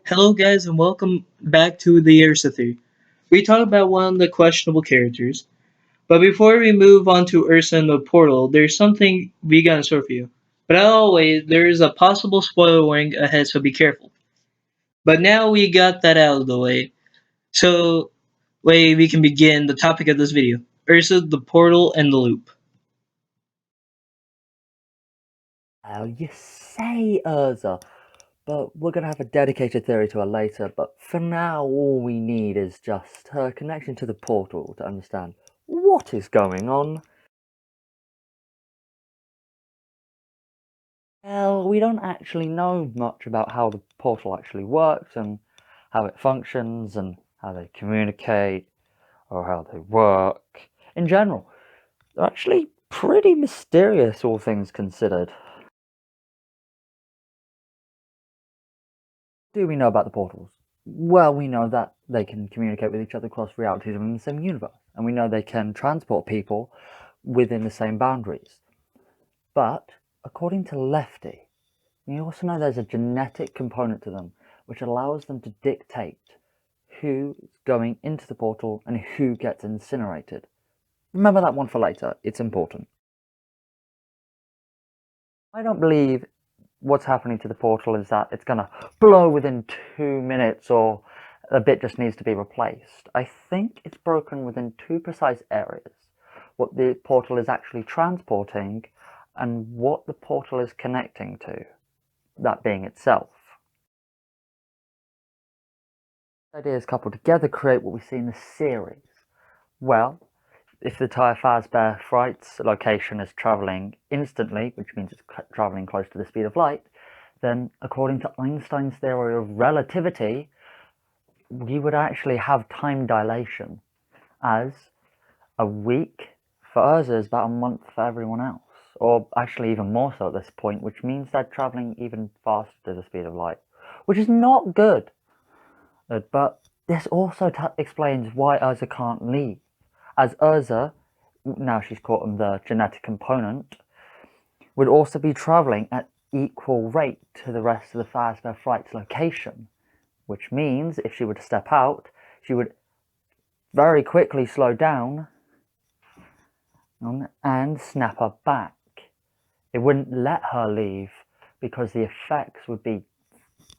Hello, guys, and welcome back to the Ersa Theory. We talk about one of the questionable characters, but before we move on to Ursa and the portal, there's something we got in store for you. But as always, there is a possible spoiler warning ahead, so be careful. But now we got that out of the way, so we can begin the topic of this video: Ursa, the portal, and the loop. Well, you say, Erza, but we're going to have a dedicated theory to her later. But for now, all we need is just her connection to the portal to understand what is going on. Well, we don't actually know much about how the portal actually works and how it functions and how they communicate or how they work. In general, they're actually pretty mysterious, all things considered. Do we know about the portals? Well, we know that they can communicate with each other across realities within the same universe, and we know they can transport people within the same boundaries. But according to Lefty, we also know there's a genetic component to them which allows them to dictate who's going into the portal and who gets incinerated. Remember that one for later, it's important. I don't believe what's happening to the portal is that it's going to blow within 2 minutes or a bit just needs to be replaced. I think it's broken within two precise areas: what the portal is actually transporting and what the portal is connecting to, that being itself. Ideas coupled together create what we see in the series. Well, if the entire Fazbear Fright's location is traveling instantly, which means it's traveling close to the speed of light, then according to Einstein's theory of relativity, we would actually have time dilation, as a week for Urza is about a month for everyone else, or actually even more so at this point, which means they're traveling even faster to the speed of light, which is not good. But this also explains why Urza can't leave, as Urza, now she's caught on the genetic component, would also be traveling at equal rate to the rest of the Fazbear Fright's location, which means if she were to step out, she would very quickly slow down and snap her back. It wouldn't let her leave because the effects would be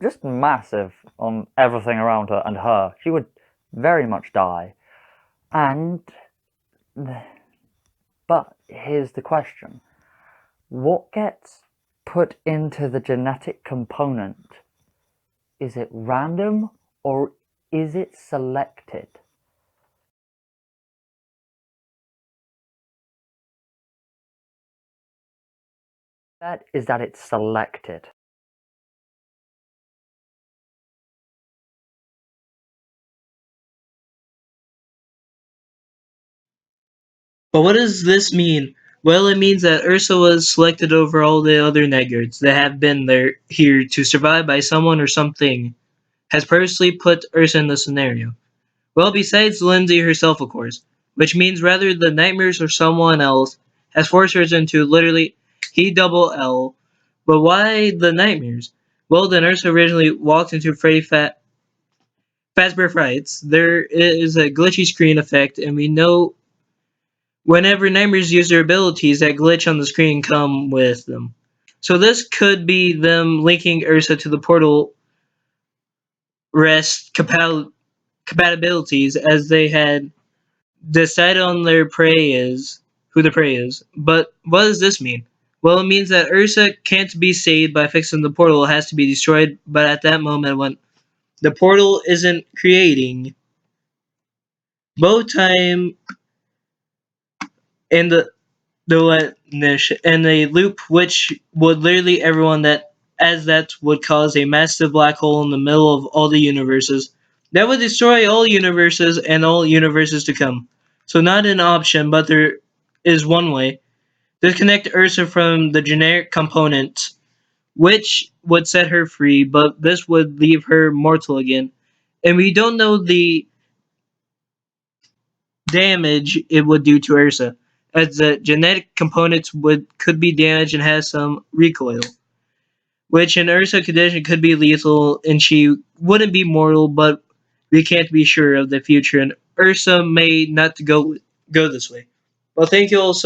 just massive on everything around her and her. She would very much die. But here's the question: what gets put into the genetic component? Is it random or is it selected? That is that it's selected. But what does this mean? Well, it means that Ursa was selected over all the other neggards that have been there here to survive by someone or something has purposely put Ursa in the scenario. Well, besides Lindsay herself, of course, which means rather the nightmares or someone else has forced her into literally he double L. But why the nightmares? Well, then Ursa originally walked into Fazbear Frights. There is a glitchy screen effect, and we know whenever nightmares use their abilities, that glitch on the screen come with them. So this could be them linking Ursa to the portal rest compatibilities as they had decided on their prey is who the prey is. But what does this mean? Well, it means that Ursa can't be saved by fixing the portal. It has to be destroyed. But at that moment, when the portal isn't creating, both time and and a loop which would literally everyone that as that would cause a massive black hole in the middle of all the universes that would destroy all universes and all universes to come. So not an option, but there is one way: disconnect Ursa from the generic component, which would set her free, but this would leave her mortal again. And we don't know the damage it would do to Ursa, as the genetic components would could be damaged and has some recoil. which in Ursa condition could be lethal and she wouldn't be mortal, but we can't be sure of the future and Ursa may not go this way. Well, thank you all so